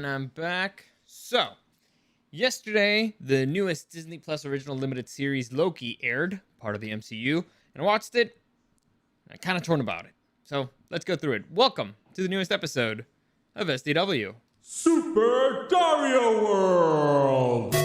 I'm back. So, yesterday, the newest Disney Plus original limited series Loki aired, part of the MCU, and I watched it. And I'm kind of torn about it. So, let's go through it. Welcome to the newest episode of SDW. Super Dario World!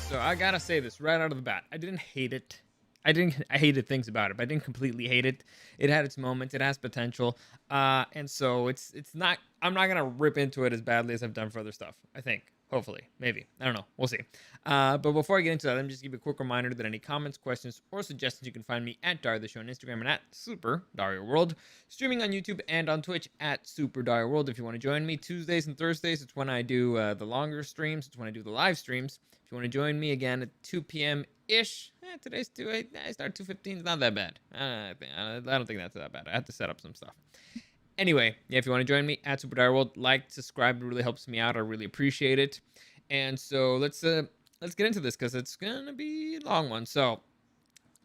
So I gotta say this right out of the bat. I didn't hate it. I hated things about it, but I didn't completely hate it. It had its moments. It has potential. And so it's not. I'm not gonna rip into it as badly as I've done for other stuff. I think. Hopefully. Maybe. I don't know. We'll see. But before I get into that, let me just give you a quick reminder that any comments, questions, or suggestions, you can find me at Dario the Show on Instagram and at Super Dario World. Streaming on YouTube and on Twitch at Super Dario World. If you want to join me Tuesdays and Thursdays, it's when I do the longer streams. It's when I do the live streams. If you want to join me again at 2 p.m.-ish, today's 2, I start 2:15. It's not that bad. I don't think that's that bad. I have to set up some stuff. Anyway, yeah, if you want to join me at Super Dire World, like, subscribe, it really helps me out. I really appreciate it. And so let's get into this because it's gonna be a long one. So,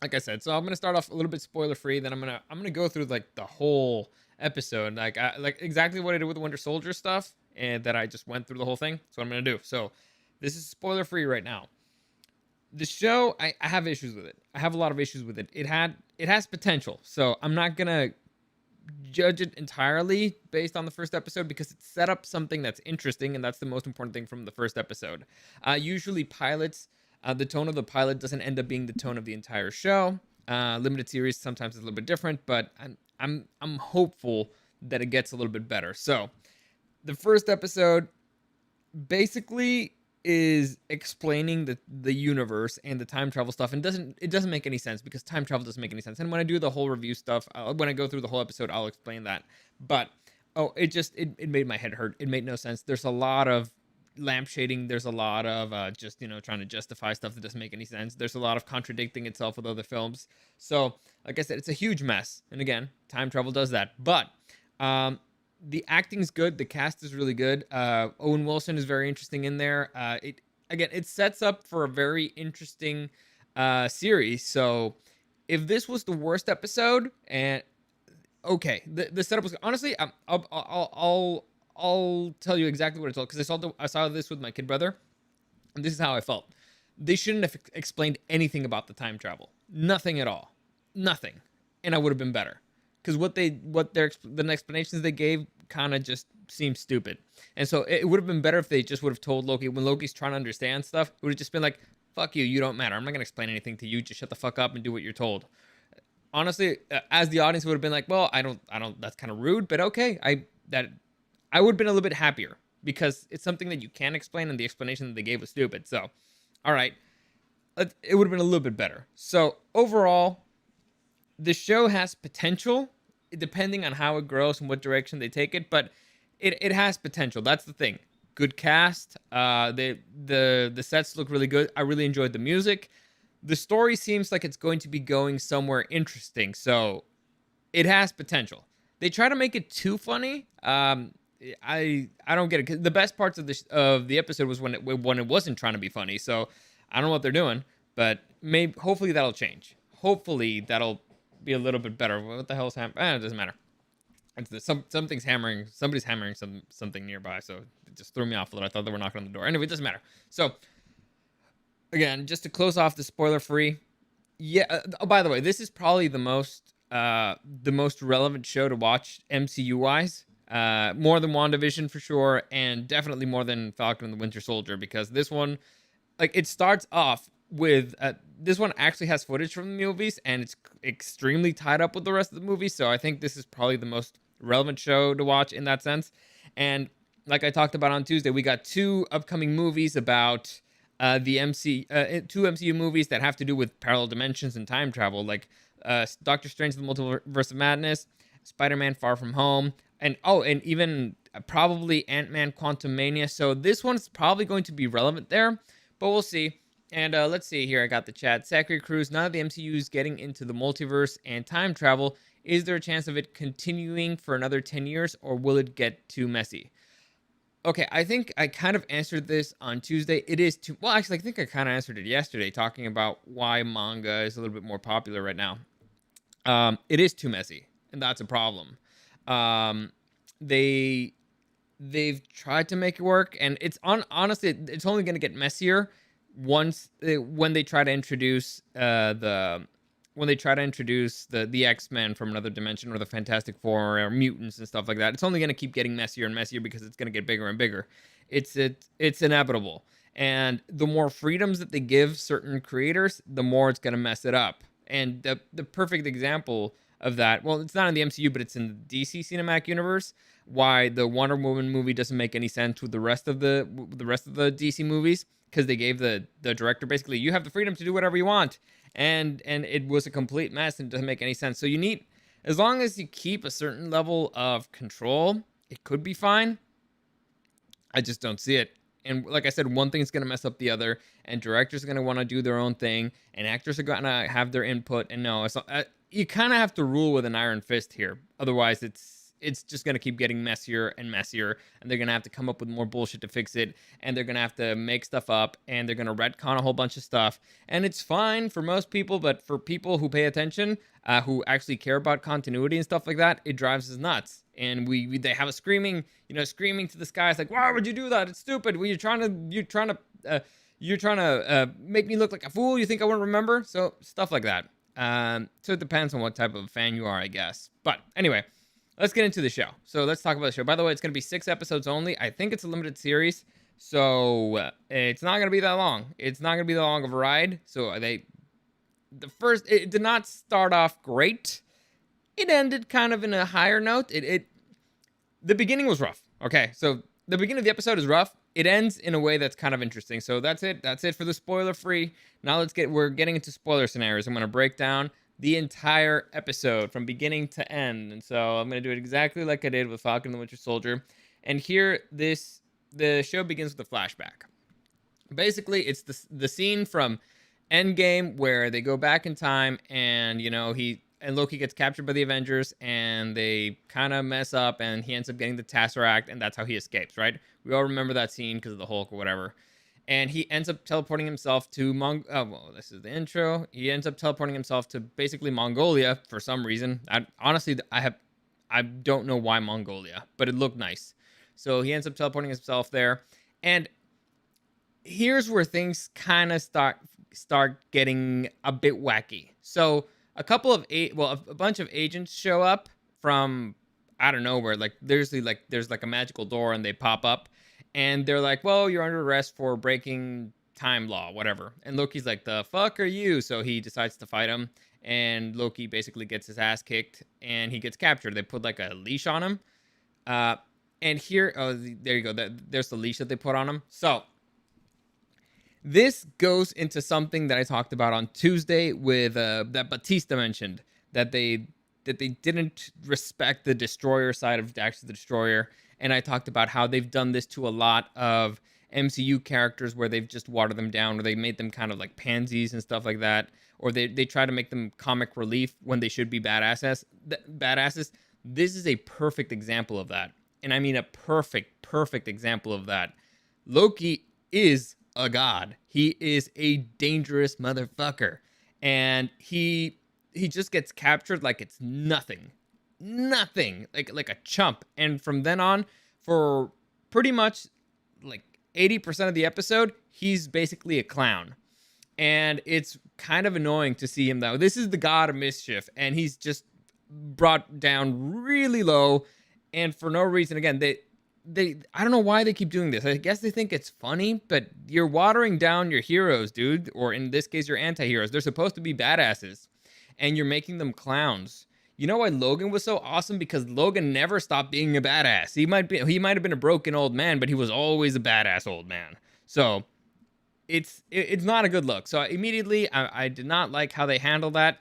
like I said, I'm gonna start off a little bit spoiler free. Then I'm gonna go through like the whole episode, like exactly what I did with the Winter Soldier stuff, and that I just went through the whole thing. That's what I'm gonna do. So this is spoiler free right now. The show, I have issues with it. I have a lot of issues with it. It has potential. So I'm not gonna judge it entirely based on the first episode because it set up something that's interesting, and that's the most important thing from the first episode. Usually pilots, the tone of the pilot doesn't end up being the tone of the entire show. Limited series sometimes is a little bit different, but I'm hopeful that it gets a little bit better. So the first episode basically is explaining the universe and the time travel stuff, and it doesn't make any sense because time travel doesn't make any sense. And when I do the whole review stuff, when I go through the whole episode, I'll explain that. But it made my head hurt. It made no sense. There's a lot of lamp shading. There's a lot of just trying to justify stuff that doesn't make any sense. There's a lot of contradicting itself with other films. So like I said, it's a huge mess. And again, time travel does that. But the acting's good. The cast is really good. Owen Wilson is very interesting in there. It sets up for a very interesting series. So if this was the worst episode, and okay, the setup was honestly, I'll tell you exactly what I told because I saw this with my kid brother, and this is how I felt. They shouldn't have explained anything about the time travel. Nothing at all. Nothing, and I would have been better. Because the explanations they gave kind of just seemed stupid. And so it would have been better if they just would have told Loki, when Loki's trying to understand stuff, it would have just been like, fuck you, you don't matter. I'm not going to explain anything to you. Just shut the fuck up and do what you're told. Honestly, as the audience would have been like, well, I don't, that's kind of rude, but okay. I would have been a little bit happier because it's something that you can explain and the explanation that they gave was stupid. So, all right, it would have been a little bit better. So overall, the show has potential depending on how it grows and what direction they take it, but it has potential. That's the thing. Good cast. The sets look really good. I really enjoyed the music. The story seems like it's going to be going somewhere interesting, so it has potential. They try to make it too funny. I don't get it. 'Cause the best parts of the episode was when it wasn't trying to be funny. So I don't know what they're doing, but hopefully that'll change. Hopefully that'll be a little bit better. What the hell's happening? It doesn't matter. Something's hammering. Somebody's hammering something nearby, so it just threw me off a little. I thought they were knocking on the door. Anyway, it doesn't matter. So again, just to close off the spoiler free. Yeah. Oh, by the way, this is probably the most relevant show to watch MCU wise. More than WandaVision for sure, and definitely more than Falcon and the Winter Soldier, because this one, like, it starts off with this one actually has footage from the movies, and it's extremely tied up with the rest of the movie. So I think this is probably the most relevant show to watch in that sense. And like I talked about on Tuesday, we got 2 upcoming movies about two MCU movies that have to do with parallel dimensions and time travel, like Doctor Strange: The Multiverse of Madness, Spider-Man: Far From Home, and even probably Ant-Man: Quantumania. So this one's probably going to be relevant there, but we'll see. And let's see here. I got the chat. Sakura Cruz. None of the MCU is getting into the multiverse and time travel. Is there a chance of it continuing for another 10 years, or will it get too messy? Okay, I think I kind of answered this on Tuesday. It is too well. Actually, I think I kind of answered it yesterday, talking about why manga is a little bit more popular right now. It is too messy, and that's a problem. Um, they they've tried to make it work, and honestly, it's only going to get messier once when they try to introduce the X-Men from another dimension, or the Fantastic Four, or mutants and stuff like that. It's only going to keep getting messier and messier because it's going to get bigger and bigger. It's inevitable. And the more freedoms that they give certain creators, the more it's going to mess it up. And the perfect example of that, well, it's not in the MCU, but it's in the DC cinematic universe. Why the Wonder Woman movie doesn't make any sense with the rest of the DC movies, because they gave the director, basically, you have the freedom to do whatever you want, and it was a complete mess and it doesn't make any sense. So you need, as long as you keep a certain level of control, it could be fine. I just don't see it. And like I said, one thing's going to mess up the other, and directors are going to want to do their own thing, and actors are going to have their input. And no, you kind of have to rule with an iron fist here. Otherwise, it's just going to keep getting messier and messier, and they're going to have to come up with more bullshit to fix it, and they're going to have to make stuff up, and they're going to retcon a whole bunch of stuff. And it's fine for most people, but for people who pay attention, who actually care about continuity and stuff like that, it drives us nuts. And they have a screaming to the skies, like, why would you do that? It's stupid. Well, you're trying to make me look like a fool. You think I wouldn't remember? So stuff like that. So it depends on what type of fan you are, I guess. But anyway, let's get into the show. So let's talk about the show. By the way, it's going to be 6 episodes only. I think it's a limited series, so it's not going to be that long. It's not going to be that long of a ride. So it did not start off great. It ended kind of in a higher note. The beginning was rough. Okay, so the beginning of the episode is rough. It ends in a way that's kind of interesting. So that's it. That's it for the spoiler free. Now we're getting into spoiler scenarios. I'm going to break down the entire episode from beginning to end. And so I'm going to do it exactly like I did with Falcon and the Winter Soldier. And here, the show begins with a flashback. Basically, it's the scene from Endgame where they go back in time, and Loki gets captured by the Avengers, and they kind of mess up, and he ends up getting the Tesseract, and that's how he escapes, right? We all remember that scene because of the Hulk or whatever. And he ends up teleporting himself to this is the intro. He ends up teleporting himself to basically Mongolia for some reason. I don't know why Mongolia, but it looked nice. So he ends up teleporting himself there. And here's where things kind of start getting a bit wacky. So a bunch of agents show up from out of nowhere. Like there's like a magical door, and they pop up, and they're like, well, you're under arrest for breaking time law, whatever. And Loki's like, the fuck are you? So he decides to fight him, and Loki basically gets his ass kicked, and he gets captured. They put like a leash on him. And here, there you go. There's the leash that they put on him. So this goes into something that I talked about on Tuesday with that Batista mentioned, that they didn't respect the Destroyer side of Dax the Destroyer. And I talked about how they've done this to a lot of MCU characters, where they've just watered them down, or they made them kind of like pansies and stuff like that, or they try to make them comic relief when they should be badasses. This is a perfect example of that. And I mean a perfect example of that. Loki is a god. He is a dangerous motherfucker. And he just gets captured like it's nothing, like a chump. And from then on, for pretty much like 80% of the episode, he's basically a clown. And it's kind of annoying to see him, though. This is the god of mischief, and he's just brought down really low, and for no reason. Again, I don't know why they keep doing this. I guess they think it's funny, but you're watering down your heroes, dude, or in this case, your anti-heroes. They're supposed to be badasses, and you're making them clowns. You know why Logan was so awesome? Because Logan never stopped being a badass. He might have been a broken old man, but he was always a badass old man. So it's not a good look. So immediately, I did not like how they handled that.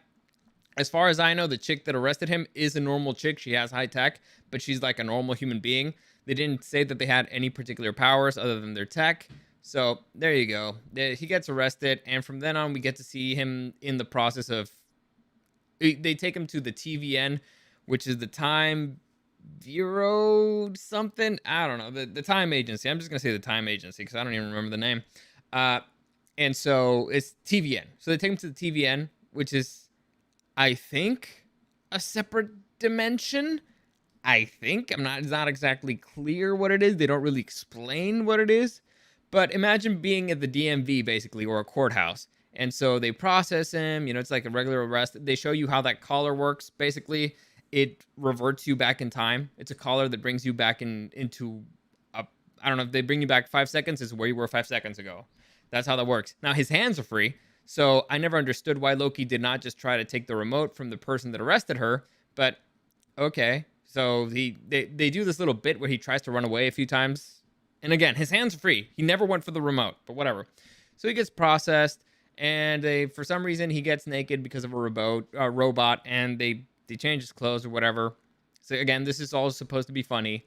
As far as I know, the chick that arrested him is a normal chick. She has high tech, but she's like a normal human being. They didn't say that they had any particular powers other than their tech. So there you go. He gets arrested, and from then on, we get to see him in the process of. They take him to the TVN, which is the Time Bureau something. I don't know, the Time Agency. I'm just gonna say the Time Agency because I don't even remember the name. Uh, and so it's TVN. So they take him to the TVN, which is, I think, a separate dimension. I think I'm not. It's not exactly clear what it is. They don't really explain what it is. But imagine being at the DMV basically, or a courthouse, and so they process him. It's like a regular arrest. They show you how that collar works. Basically, it reverts you back in time. It's a collar that brings you back into a. I don't know if they bring you back 5 seconds. Is where you were 5 seconds ago. That's how that works. Now his hands are free. So I never understood why Loki did not just try to take the remote from the person that arrested her. But okay. So they do this little bit where he tries to run away a few times. And again, his hands are free. He never went for the remote, but whatever. So he gets processed, and for some reason he gets naked because of a robot, and they change his clothes or whatever. So again, this is all supposed to be funny.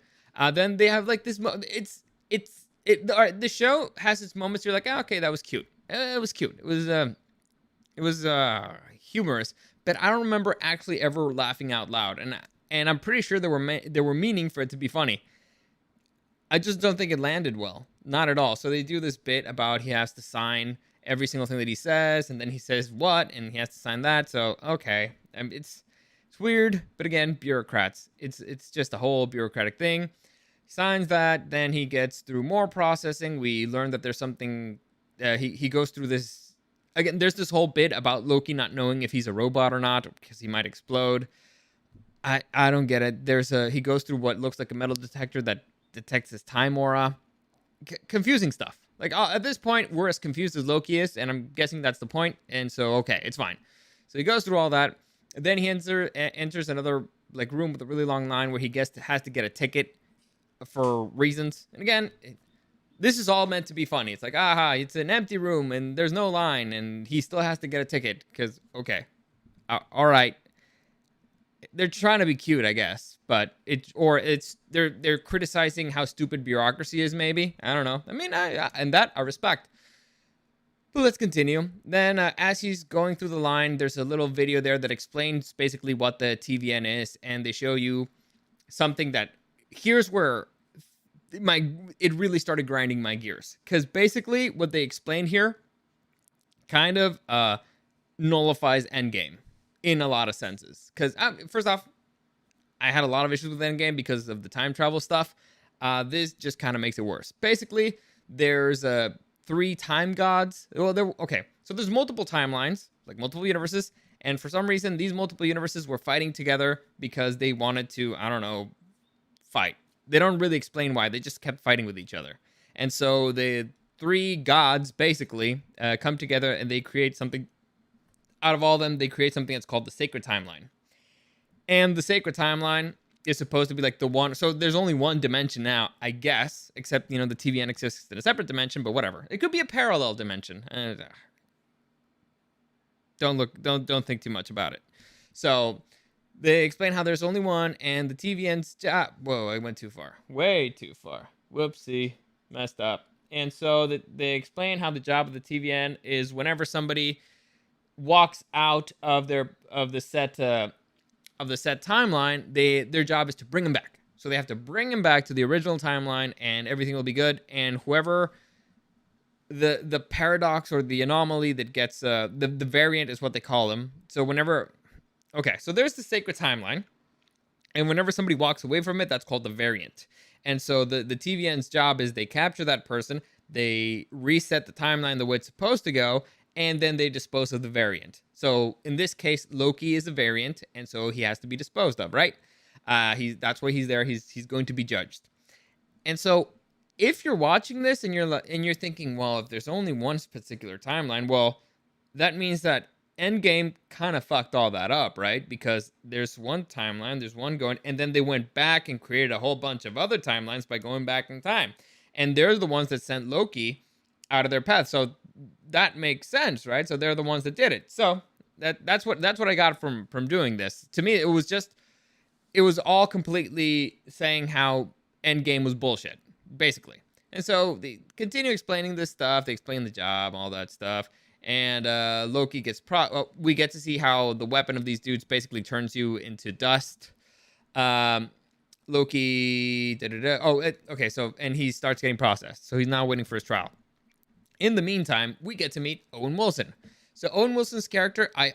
Then they have like this. The show has its moments. You're like, oh, okay, that was cute. It was cute. It was humorous, but I don't remember actually ever laughing out loud. And I'm pretty sure there were meaning for it to be funny. I just don't think it landed well. Not at all. So they do this bit about he has to sign every single thing that he says, and then he says what, and he has to sign that. So okay, it's weird, but again, bureaucrats. It's just a whole bureaucratic thing. He signs that, then he gets through more processing. We learn that there's something. He goes through this again. There's this whole bit about Loki not knowing if he's a robot or not because he might explode. I don't get it. He goes through what looks like a metal detector that detects his time aura. Confusing stuff. Like at this point, we're as confused as Loki is, and I'm guessing that's the point. And so, okay, it's fine. So he goes through all that. Then he enters another like room with a really long line where he has to get a ticket for reasons. And again, this is all meant to be funny. It's like, aha, it's an empty room and there's no line, and he still has to get a ticket because okay, all right. They're trying to be cute, I guess, but they're criticizing how stupid bureaucracy is. Maybe, I don't know. I mean, and that I respect. But let's continue. Then, as he's going through the line, there's a little video there that explains basically what the TVN is, and they show you something that here's where it really started grinding my gears, because basically what they explain here kind of nullifies Endgame in a lot of senses. Because first off, I had a lot of issues with Endgame because of the time travel stuff. This just kind of makes it worse. Basically, there's 3 time gods. Well, okay. So there's multiple timelines, like multiple universes, and for some reason, these multiple universes were fighting together because they wanted to, I don't know, fight. They don't really explain why. They just kept fighting with each other. And so the 3 gods basically come together and they create something. Out of all of them, they create something that's called the Sacred Timeline. And the Sacred Timeline is supposed to be like the one. So there's only one dimension now, I guess, except, the TVN exists in a separate dimension, but whatever. It could be a parallel dimension. Don't think too much about it. So they explain how there's only one, and the TVN's job. Whoa, I went too far. Way too far. Whoopsie. Messed up. And so they explain how the job of the TVN is whenever somebody walks out of the set timeline, their job is to bring them back. So they have to bring them back to the original timeline, and everything will be good. And whoever the paradox or the anomaly that gets the variant is what they call them. So so there's the Sacred Timeline, and whenever somebody walks away from it, that's called the variant. And so the TVN's job is they capture that person, they reset the timeline the way it's supposed to go, and then they dispose of the variant. So in this case, Loki is a variant, and so he has to be disposed of, right? That's why he's there. He's going to be judged. And so if you're watching this and you're thinking, well, if there's only one particular timeline, well, that means that Endgame kind of fucked all that up, right? Because there's one timeline, there's one going, and then they went back and created a whole bunch of other timelines by going back in time. And they're the ones that sent Loki out of their path. So that makes sense, right? So they're the ones that did it. So that's what I got from doing this. To me, it was all completely saying how Endgame was bullshit, basically. And so they continue explaining this stuff. They explain the job, all that stuff. And Loki gets we get to see how the weapon of these dudes basically turns you into dust. Um, Loki, okay. So, and he starts getting processed. So he's now waiting for his trial. In the meantime, we get to meet Owen Wilson. So Owen Wilson's character, I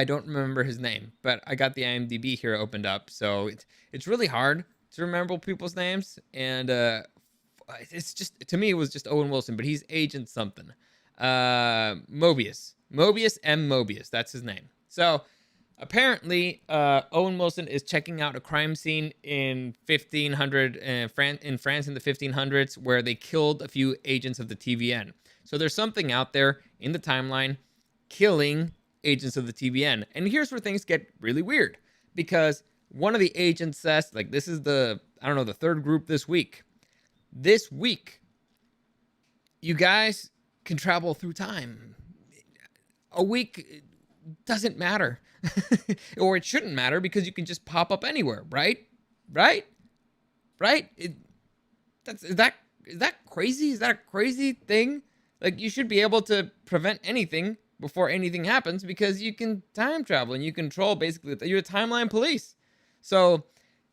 don't remember his name, but I got the IMDb here opened up. So it's really hard to remember people's names. And it's just, to me, it was just Owen Wilson, but he's Agent something. Mobius. Mobius. That's his name. So apparently, Owen Wilson is checking out a crime scene in 1500 in France in the 1500s where they killed a few agents of the TVN. So there's something out there in the timeline killing agents of the TVN. And here's where things get really weird, because one of the agents says, like, this is the third group this week. This week, you guys can travel through time. A week doesn't matter. Or it shouldn't matter, because you can just pop up anywhere, right? Is that crazy? Is that a crazy thing? Like, you should be able to prevent anything before anything happens, because you can time travel and you control, basically, you're a timeline police. So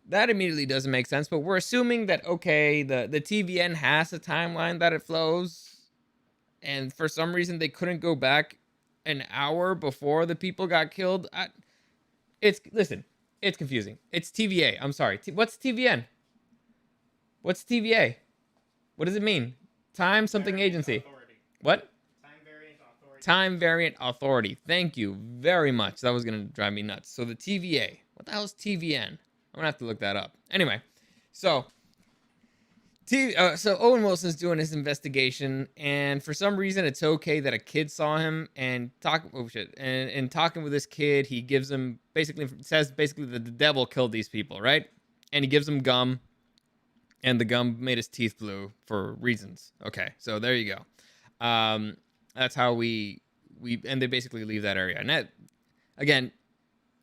that immediately doesn't make sense, but we're assuming that, okay, the TVN has a timeline that it flows, and for some reason they couldn't go back an hour before the people got killed. It's confusing. It's TVA. I'm sorry. What's TVN? What's TVA? What does it mean? Time something agency. What? Time Variant Authority. Thank you very much. That was going to drive me nuts. So the TVA. What the hell is TVN? I'm going to have to look that up. Anyway, so Owen Wilson's doing his investigation, and for some reason it's okay that a kid saw him, and talking with this kid, he gives him says that the devil killed these people, right? And he gives him gum, and the gum made his teeth blue for reasons. Okay, so there you go. That's how we and they basically leave that area. And that, again,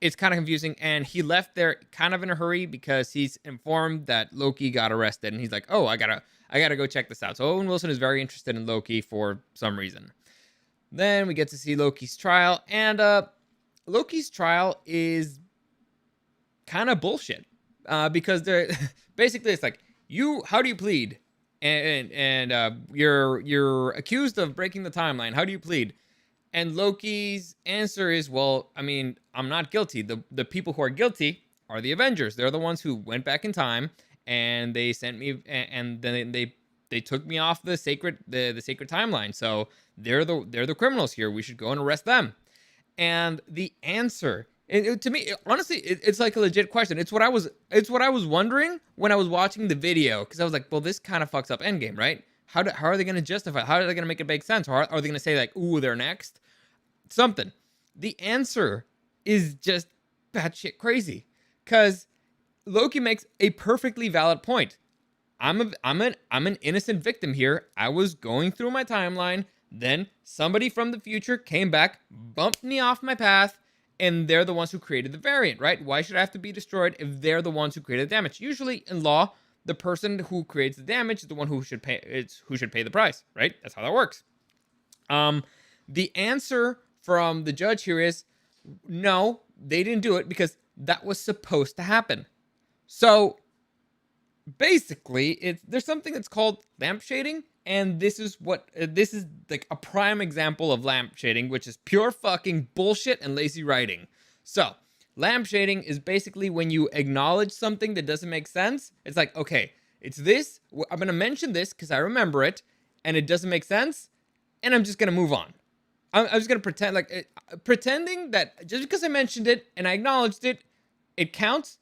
it's kind of confusing, and he left there kind of in a hurry because he's informed that Loki got arrested, and he's like, oh, I gotta go check this out. So Owen Wilson is very interested in Loki for some reason. Then we get to see Loki's trial, and Loki's trial is kind of bullshit, because they're basically, it's like, how do you plead? And you're accused of breaking the timeline. How do you plead? And Loki's answer is, well, I mean, I'm not guilty. The people who are guilty are the Avengers. They're the ones who went back in time, and they sent me, and then they took me off the sacred timeline. So they're the criminals here. We should go and arrest them. And the answer, to me, honestly, it's like a legit question. It's what I was wondering when I was watching the video, because I was like, well, this kind of fucks up Endgame, right? How are they going to justify it? How are they going to make it make sense? Or are they going to say, like, ooh, they're next? Something. The answer is just batshit crazy, because Loki makes a perfectly valid point. I'm an innocent victim here. I was going through my timeline. Then somebody from the future came back, bumped me off my path, and they're the ones who created the variant, right? Why should I have to be destroyed if they're the ones who created the damage? Usually in law, the person who creates the damage is the one who should pay the price, right? That's how that works. The answer from the judge here is, no, they didn't do it because that was supposed to happen. So basically, there's something that's called lamp shading, and this is like a prime example of lamp shading, which is pure fucking bullshit and lazy writing. So lamp shading is basically when you acknowledge something that doesn't make sense. It's like, okay, it's this. I'm going to mention this because I remember it, and it doesn't make sense, and I'm just going to move on. I'm just going to pretending that just because I mentioned it and I acknowledged it, it counts,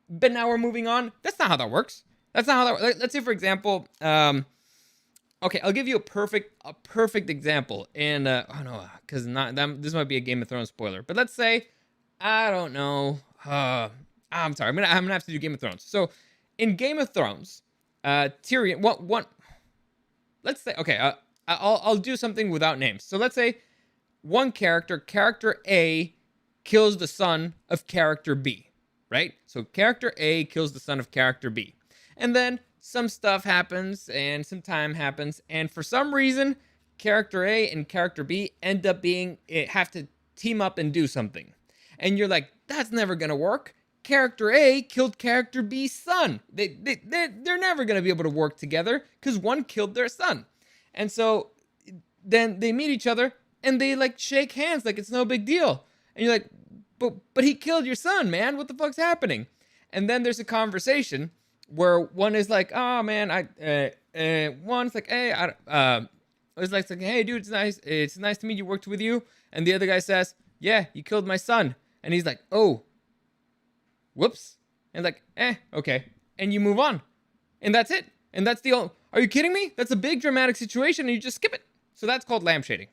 but now we're moving on. That's not how that works. That's not how that works. Let's say, for example, okay, I'll give you a perfect example. And, because this might be a Game of Thrones spoiler, but let's say, I don't know. I'm sorry. I'm gonna have to do Game of Thrones. So, in Game of Thrones, Tyrion. What? Let's say. Okay. I'll do something without names. So let's say one character A, kills the son of character B. Right. So character A kills the son of character B, and then some stuff happens and some time happens, and for some reason, character A and character B end up being have to team up and do something. And you're like, that's never gonna work. Character A killed character B's son. They're never gonna be able to work together because one killed their son. And so then they meet each other and they like shake hands like it's no big deal. And you're like, but he killed your son, man. What the fuck's happening? And then there's a conversation where one is like, oh man, one's like, hey, it's like, hey dude, it's nice to meet you. Worked with you. And the other guy says, yeah, you killed my son. And he's like, oh, whoops. And like, okay. And you move on. And that's it. And that's the only, are you kidding me? That's a big dramatic situation and you just skip it. So that's called lampshading.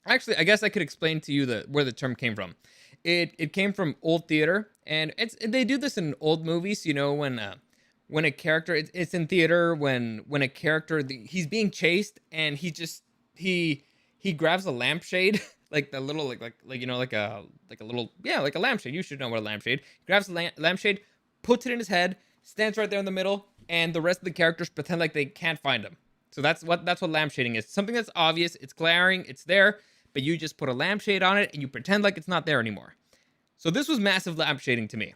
Actually, I guess I could explain to you where the term came from. It came from old theater, and they do this in old movies. You know, when a character it's in theater when a character he's being chased and he grabs a lampshade like the little like you know like a little like a lampshade. You should know what a lampshade. He grabs a lampshade, puts it in his head, stands right there in the middle, and the rest of the characters pretend like they can't find him. So that's what lampshading is. Something that's obvious, it's glaring, it's there, but you just put a lampshade on it and you pretend like it's not there anymore. So this was massive lampshading to me.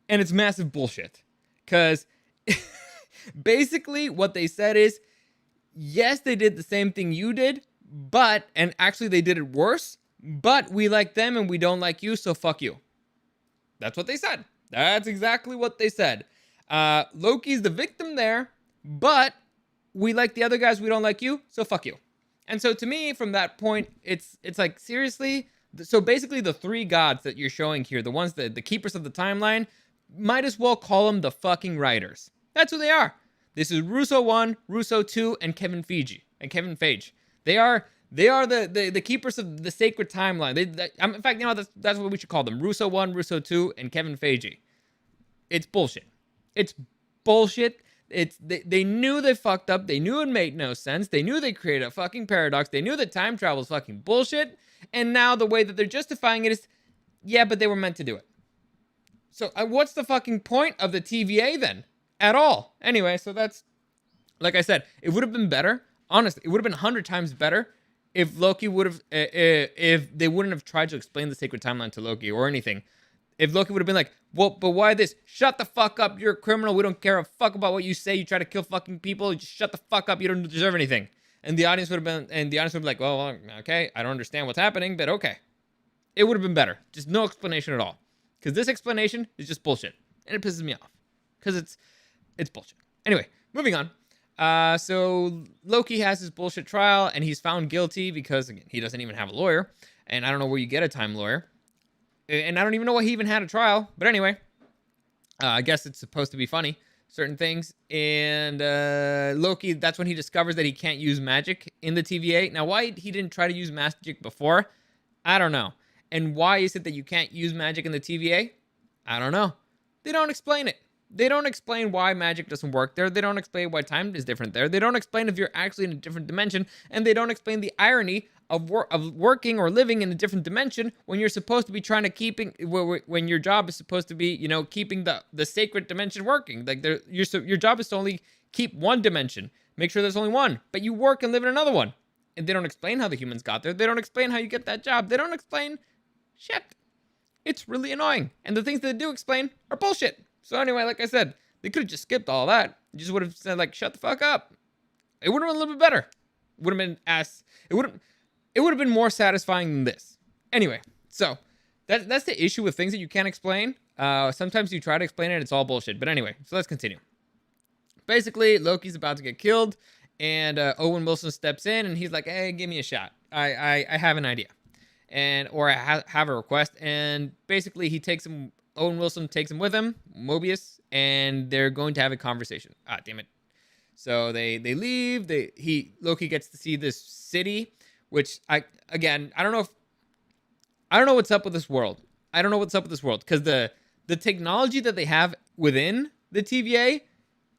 And it's massive bullshit. Because basically what they said is, yes, they did the same thing you did, and actually they did it worse, but we like them and we don't like you, so fuck you. That's what they said. That's exactly what they said. Loki's the victim there, but we like the other guys, we don't like you, so fuck you. And so to me, from that point, it's like, seriously? So basically the three gods that you're showing here, the ones that the keepers of the timeline, might as well call them the fucking writers. That's who they are. This is Russo 1, Russo 2, and Kevin Feige. They are the keepers of the sacred timeline. In fact, you know, that's what we should call them. Russo 1, Russo 2, and Kevin Feige. It's bullshit. It's bullshit. They knew they fucked up. They knew it made no sense. They knew they created a fucking paradox. They knew that time travel is fucking bullshit. And now the way that they're justifying it is, yeah, but they were meant to do it. So what's the fucking point of the TVA then? At all. Anyway, so that's, like I said, it would have been better. Honestly, it would have been 100 times better if Loki would have, if they wouldn't have tried to explain the sacred timeline to Loki or anything. If Loki would have been like, well, but why this? Shut the fuck up. You're a criminal. We don't care a fuck about what you say. You try to kill fucking people. Just shut the fuck up. You don't deserve anything. And the audience would have been like, well, okay, I don't understand what's happening, but okay. It would have been better. Just no explanation at all. Because this explanation is just bullshit. And it pisses me off. Because it's bullshit. Anyway, moving on. So Loki has his bullshit trial, and he's found guilty because, again, he doesn't even have a lawyer. And I don't know where you get a time lawyer. And I don't even know why he even had a trial. But anyway, I guess it's supposed to be funny, certain things. And Loki, that's when he discovers that he can't use magic in the TVA. Now, why he didn't try to use magic before, I don't know. And why is it that you can't use magic in the TVA? I don't know. They don't explain it. They don't explain why magic doesn't work there. They don't explain why time is different there. They don't explain if you're actually in a different dimension. And they don't explain the irony of working or living in a different dimension when you're supposed to be trying to when your job is supposed to be, you know, keeping the sacred dimension working. Like your job is to only keep one dimension. Make sure there's only one. But you work and live in another one. And they don't explain how the humans got there. They don't explain how you get that job. They don't explain shit. It's really annoying. And the things that they do explain are bullshit. So anyway, like I said, they could have just skipped all that. You just would have said, like, shut the fuck up. It would have been a little bit better. It would have been more satisfying than this. Anyway, so that's the issue with things that you can't explain. Sometimes you try to explain it, it's all bullshit. But anyway, so let's continue. Basically, Loki's about to get killed, and Owen Wilson steps in, and he's like, hey, give me a shot. I have an idea. Or I have a request. And basically, Owen Wilson takes him with him, Mobius, and they're going to have a conversation. Ah, damn it. So they leave. Loki gets to see this city, which I don't know what's up with this world. I don't know what's up with this world because the technology that they have within the TVA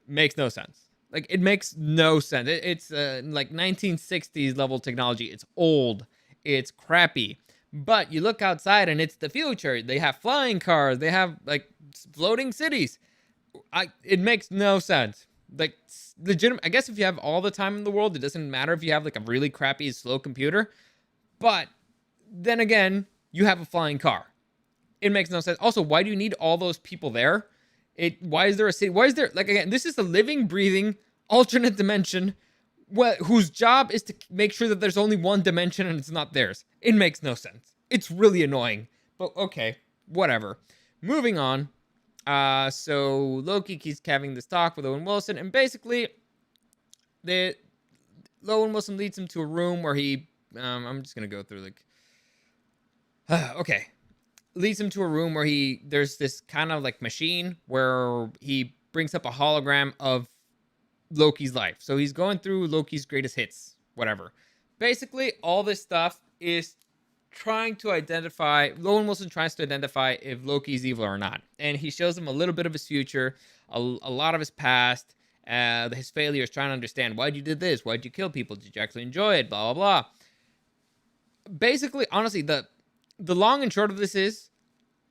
makes no sense. Like, it makes no sense. It's like 1960s level technology. It's old. It's crappy. But you look outside and it's the future. They have flying cars. They have like floating cities. It makes no sense. Like, legitimate. I guess if you have all the time in the world, it doesn't matter if you have like a really crappy, slow computer. But then again, you have a flying car. It makes no sense. Also, why do you need all those people there? Why is there a city? Why is there, like, again, this is a living, breathing alternate dimension whose job is to make sure that there's only one dimension and it's not theirs. It makes no sense. It's really annoying. But okay, whatever. Moving on. So Loki keeps having this talk with Owen Wilson, and basically, the Owen Wilson leads him to a room where he. I'm just gonna go through like. Okay, leads him to a room where there's this kind of like machine where he brings up a hologram of Loki's life. So he's going through Loki's greatest hits, whatever. Basically, all this stuff is trying to identify. Owen Wilson tries to identify if Loki's evil or not, and he shows him a little bit of his future, a lot of his past, his failures, trying to understand why'd you did this, why'd you kill people, did you actually enjoy it, blah blah blah. Basically, honestly, the long and short of this is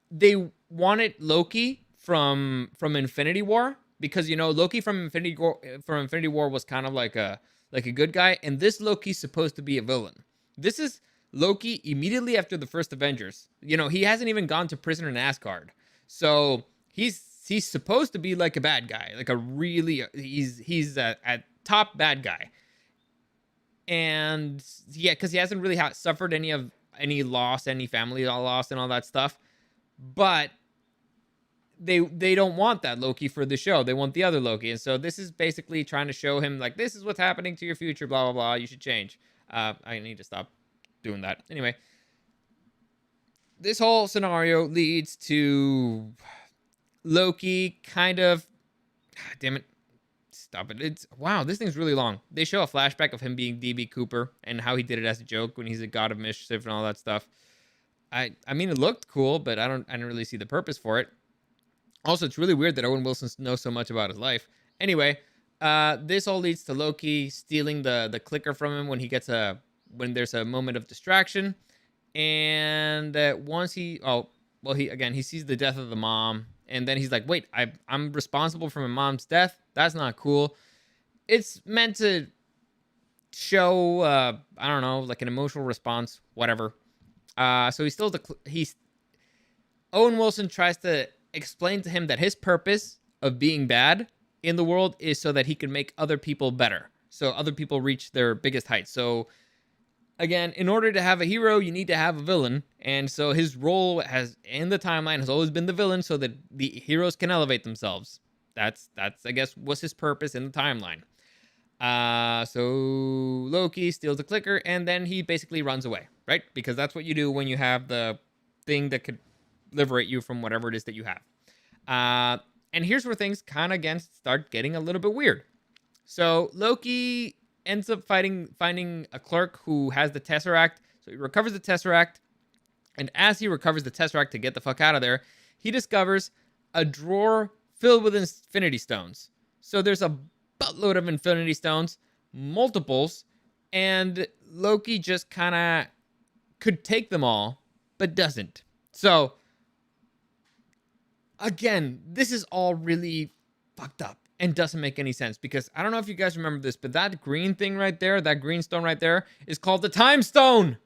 they wanted Loki from Infinity War, because Loki from Infinity War was kind of like a good guy, and this Loki's supposed to be a villain. This is Loki immediately after the first Avengers. He hasn't even gone to prison in Asgard, so he's supposed to be like a bad guy, like a really he's a top bad guy, and yeah, because he hasn't really suffered any loss, any family loss, and all that stuff. But they don't want that Loki for the show. They want the other Loki. And so this is basically trying to show him, like, this is what's happening to your future, blah, blah, blah. You should change. I need to stop doing that. Anyway, this whole scenario leads to Loki kind of... damn it. Stop it. Wow, this thing's really long. They show a flashback of him being DB Cooper and how he did it as a joke when he's a god of mischief and all that stuff. I mean, it looked cool, but I didn't really see the purpose for it. Also, it's really weird that Owen Wilson knows so much about his life. Anyway, this all leads to Loki stealing the clicker from him when there's a moment of distraction. And once he sees the death of the mom, and then he's like, wait, I'm responsible for my mom's death? That's not cool. It's meant to show, I don't know, like an emotional response, whatever. So Owen Wilson tries to explain to him that his purpose of being bad in the world is so that he can make other people better, so other people reach their biggest heights. So again, in order to have a hero, you need to have a villain, and so his role in the timeline has always been the villain, so that the heroes can elevate themselves. That's I guess was his purpose in the timeline. So Loki steals the clicker, and then he basically runs away, right? Because that's what you do when you have the thing that could liberate you from whatever it is that you have. And here's where things kind of again start getting a little bit weird. So Loki ends up finding a clerk who has the Tesseract. So he recovers the Tesseract, and as he recovers the Tesseract to get the fuck out of there, he discovers a drawer filled with Infinity Stones. So there's a buttload of Infinity Stones, multiples, and Loki just kind of could take them all, but doesn't. So again, this is all really fucked up and doesn't make any sense, because I don't know if you guys remember this, but that green thing right there, that green stone right there, is called the Time Stone.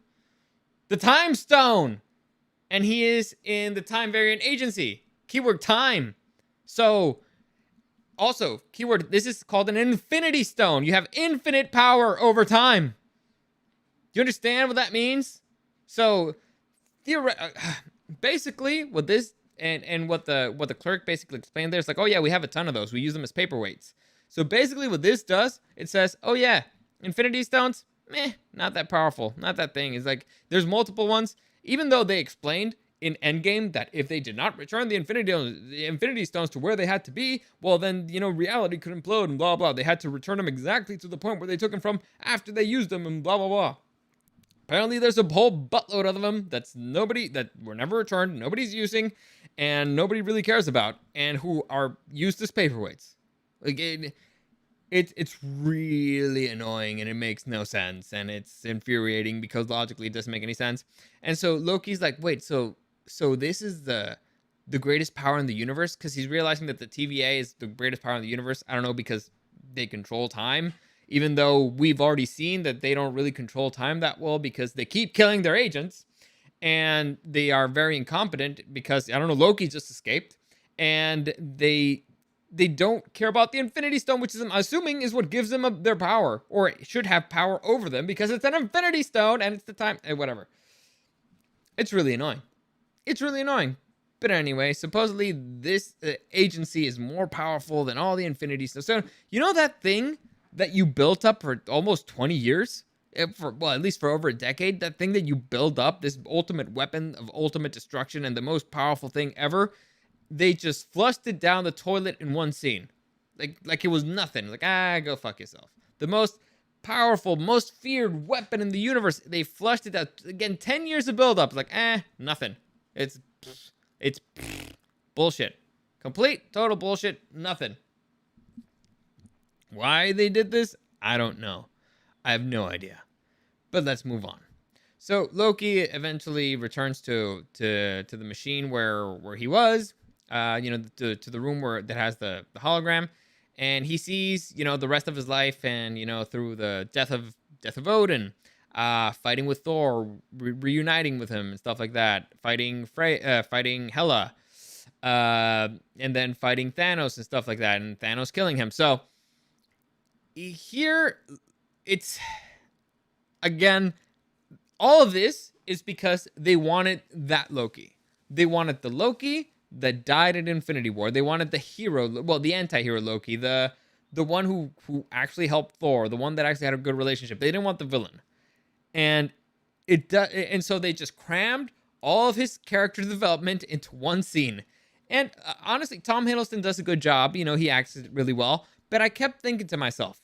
The Time Stone. And he is in the Time Variant Agency. Keyword time. So, also, keyword, this is called an Infinity Stone. You have infinite power over time. Do you understand what that means? So, basically, what this and what the clerk basically explained there is like, oh yeah, we have a ton of those. We use them as paperweights. So basically, what this does, it says, oh yeah, Infinity Stones, not that powerful, not that thing. It's like there's multiple ones. Even though they explained in Endgame that if they did not return the Infinity Stones to where they had to be, well then, reality could implode and blah blah. They had to return them exactly to the point where they took them from after they used them and blah blah blah. Apparently there's a whole buttload of them that were never returned, nobody's using, and nobody really cares about, and who are used as paperweights. Like it's really annoying, and it makes no sense, and it's infuriating because logically it doesn't make any sense. And so Loki's like, wait, so this is the greatest power in the universe? Because he's realizing that the TVA is the greatest power in the universe. I don't know, because they control time, even though we've already seen that they don't really control time that well because they keep killing their agents and they are very incompetent because I don't know, Loki just escaped and they don't care about the Infinity Stone, which is I'm assuming is what gives them their power, or it should have power over them because it's an Infinity Stone and it's the time, whatever. It's really annoying. It's really annoying. But anyway, supposedly this agency is more powerful than all the Infinity Stones. So you know that thing that you built up for almost 20 years? Well, at least for over a decade, that thing that you build up, this ultimate weapon of ultimate destruction and the most powerful thing ever, they just flushed it down the toilet in one scene. Like it was nothing. Like, go fuck yourself. The most powerful, most feared weapon in the universe, they flushed it out. Again, 10 years of buildup. Like, nothing. It's bullshit. Complete, total bullshit. Nothing. Why they did this, I don't know. I have no idea. But let's move on. So Loki eventually returns to the machine where he was, to the room that has the hologram, and he sees the rest of his life, and through the death of Odin, fighting with Thor, reuniting with him and stuff like that, fighting Hela, and then fighting Thanos and stuff like that, and Thanos killing him. So here, it's again, all of this is because they wanted that Loki. They wanted the Loki that died in Infinity War. They wanted the hero, well, the anti-hero Loki, the one who actually helped Thor, the one that actually had a good relationship. They didn't want the villain. And so they just crammed all of his character development into one scene. And honestly, Tom Hiddleston does a good job. He acts really well. But I kept thinking to myself,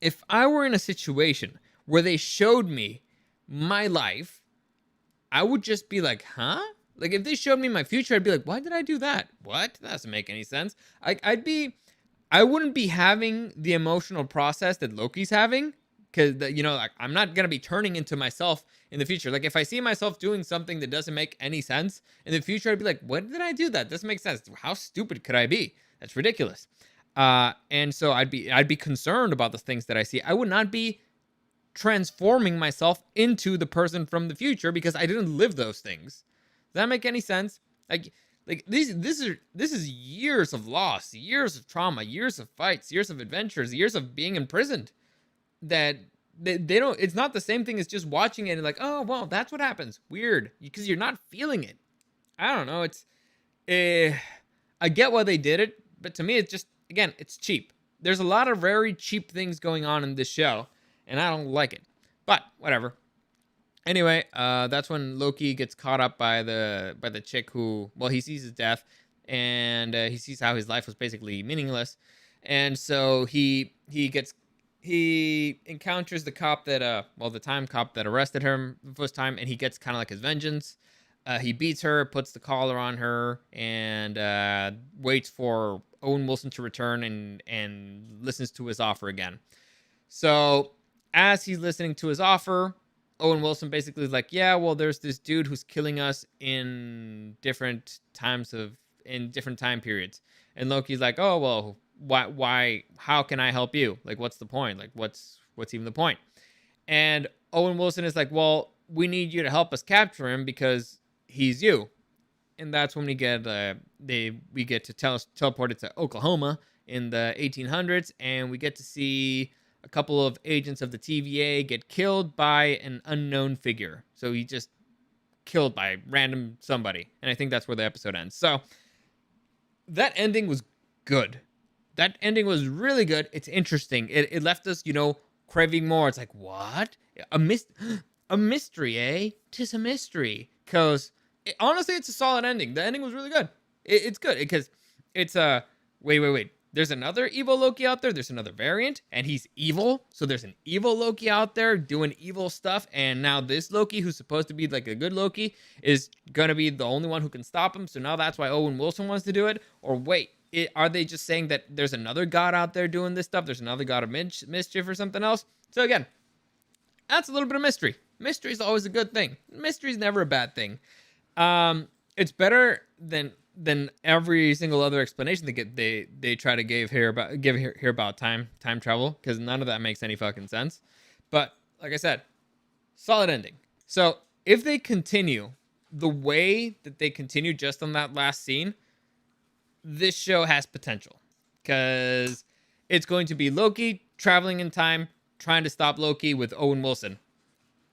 if I were in a situation where they showed me my life, I would just be like, huh? Like, if they showed me my future, I'd be like, why did I do that? What? That doesn't make any sense. I wouldn't be having the emotional process that Loki's having, because, like, I'm not going to be turning into myself in the future. Like, if I see myself doing something that doesn't make any sense in the future, I'd be like, what did I do that? Doesn't make sense. How stupid could I be? That's ridiculous. And so I'd be concerned about the things that I see. I would not be transforming myself into the person from the future because I didn't live those things. Does that make any sense? Like this is years of loss, years of trauma, years of fights, years of adventures, years of being imprisoned. That they don't. It's not the same thing as just watching it and like, oh well, that's what happens. Weird, because you're not feeling it. I don't know. It's, I get why they did it, but to me, it's just, again, it's cheap. There's a lot of very cheap things going on in this show, and I don't like it. But whatever. Anyway, that's when Loki gets caught up by the chick who, well, he sees his death, and he sees how his life was basically meaningless, and so he encounters the cop that the time cop that arrested him the first time, and he gets kind of like his vengeance. He beats her, puts the collar on her, and waits for Owen Wilson to return and listens to his offer again. So as he's listening to his offer, Owen Wilson basically is like, yeah, well, there's this dude who's killing us in different time periods. And Loki's like, oh, well, why, how can I help you? Like, what's the point? Like, what's even the point? And Owen Wilson is like, well, we need you to help us capture him because he's you. And that's when we get to teleported to Oklahoma in the 1800s, and we get to see a couple of agents of the TVA get killed by an unknown figure. So he just killed by random somebody. And I think that's where the episode ends. So that ending was good. That ending was really good. It's interesting. It left us, craving more. It's like, what? A mystery, eh? Tis a mystery. Because honestly, it's a solid ending. The ending was really good. It's good because it's wait. There's another evil Loki out there. There's another variant, and he's evil. So there's an evil Loki out there doing evil stuff. And now this Loki, who's supposed to be like a good Loki, is going to be the only one who can stop him. So now that's why Owen Wilson wants to do it. Or wait, are they just saying that there's another god out there doing this stuff? There's another god of mischief or something else? So again, that's a little bit of mystery. Mystery is always a good thing. Mystery is never a bad thing. It's better than than every single other explanation they try to give here about time travel, because none of that makes any fucking sense. But like I said, solid ending. So if they continue the way that they continue just on that last scene, this show has potential, because it's going to be Loki traveling in time, trying to stop Loki with Owen Wilson.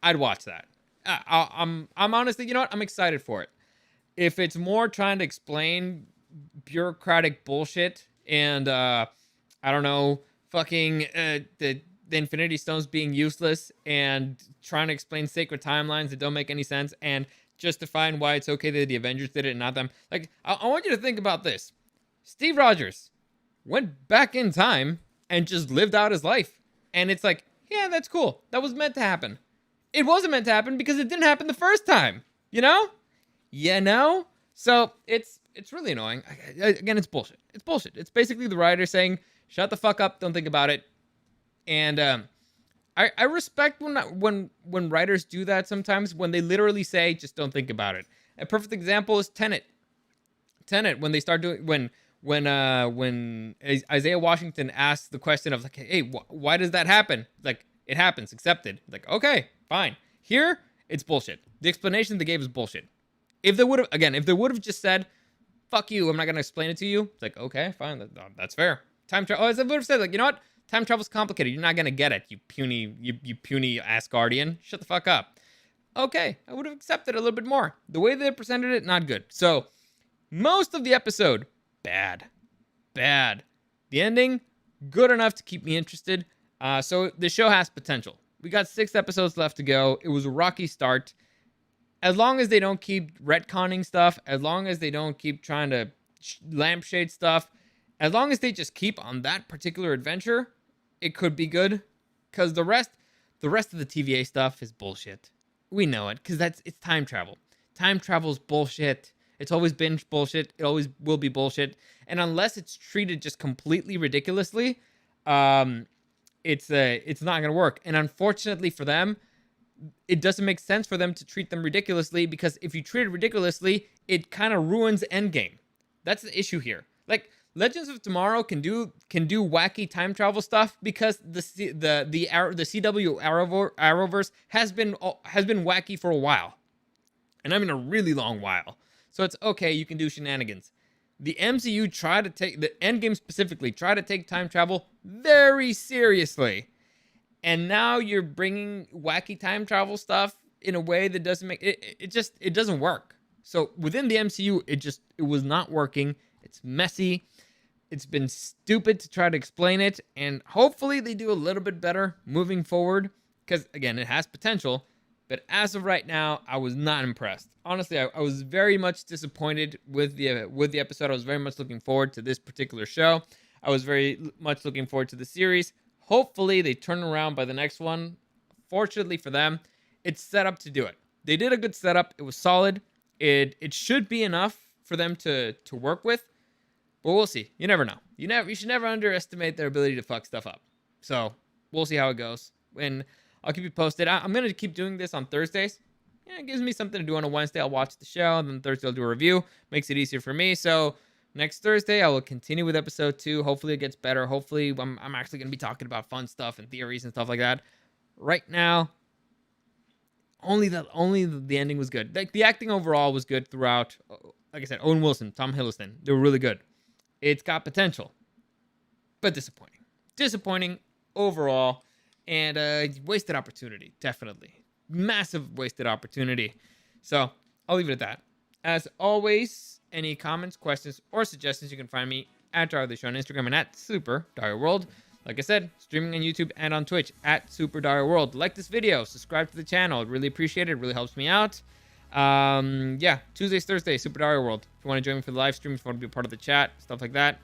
I'd watch that. I'm honestly, you know what? I'm excited for it. If it's more trying to explain bureaucratic bullshit and I don't know, fucking the Infinity Stones being useless and trying to explain sacred timelines that don't make any sense and justifying why it's okay that the Avengers did it and not them. Like, I want you to think about this. Steve Rogers went back in time and just lived out his life. And it's like, yeah, that's cool. That was meant to happen. It wasn't meant to happen because it didn't happen the first time. You know? You know? So it's really annoying. Again, it's bullshit. It's bullshit. It's basically the writer saying, shut the fuck up, don't think about it. And I respect when writers do that sometimes, when they literally say, just don't think about it. A perfect example is Tenet. When they start doing, when Isaiah Washington asks the question of like, hey, why does that happen? Like, it happens, accepted. Like, okay, fine. Here, it's bullshit. The explanation they gave is bullshit. If they would have just said, fuck you, I'm not gonna explain it to you, it's like, okay, fine, that's fair. Time travel. Oh, as I would have said, like, you know what? Time travel's complicated. You're not gonna get it, you puny Asgardian. Shut the fuck up. Okay, I would have accepted a little bit more. The way they presented it, not good. So, most of the episode, bad. The ending, good enough to keep me interested. So the show has potential. We got 6 episodes left to go. It was a rocky start. As long as they don't keep retconning stuff, as long as they don't keep trying to lampshade stuff, as long as they just keep on that particular adventure, it could be good. Because the rest of the TVA stuff is bullshit. We know it, because it's time travel. Time travel is bullshit. It's always been bullshit. It always will be bullshit. And unless it's treated just completely ridiculously, it's not gonna work. And unfortunately for them, it doesn't make sense for them to treat them ridiculously, because if you treat it ridiculously, it kind of ruins Endgame. That's the issue here. Like, Legends of Tomorrow can do wacky time travel stuff because the CW Arrowverse has been wacky for a while, and I mean a really long while. So it's okay, you can do shenanigans. The MCU the Endgame specifically, try to take time travel very seriously. And now you're bringing wacky time travel stuff in a way that doesn't make it doesn't work. So within the MCU, it was not working. It's messy. It's been stupid to try to explain it, and hopefully they do a little bit better moving forward, because again, it has potential. But as of right now, I was not impressed. Honestly, I was very much disappointed with the episode. I was very much looking forward to this particular show. I was very much looking forward to the series. Hopefully, they turn around by the next one. Fortunately for them, it's set up to do it. They did a good setup. It was solid. It should be enough for them to work with. But we'll see. You never know. You should never underestimate their ability to fuck stuff up. So we'll see how it goes. And I'll keep you posted. I'm going to keep doing this on Thursdays. Yeah, it gives me something to do on a Wednesday. I'll watch the show. And then Thursday I'll do a review. Makes it easier for me. So next Thursday, I will continue with episode 2. Hopefully it gets better. Hopefully I'm actually going to be talking about fun stuff and theories and stuff like that. Right now, only the ending was good. The acting overall was good throughout. Like I said, Owen Wilson, Tom Hiddleston, they were really good. It's got potential, but disappointing. Disappointing overall, and wasted opportunity, definitely. Massive wasted opportunity. So I'll leave it at that. As always, any comments, questions, or suggestions, you can find me at Dario the Show on Instagram and at Super Dario World. Like I said, streaming on YouTube and on Twitch at Super Dario World. Like this video, subscribe to the channel. I'd really appreciate it. It really helps me out. Yeah, Tuesdays, Thursdays, Super Dario World. If you want to join me for the live stream, if you want to be a part of the chat, stuff like that,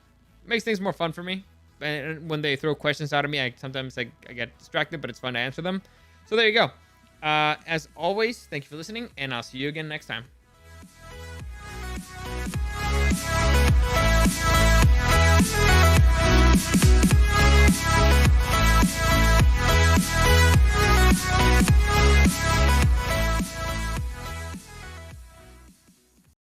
it makes things more fun for me. And when they throw questions out at me, I get distracted, but it's fun to answer them. So there you go. As always, thank you for listening, and I'll see you again next time.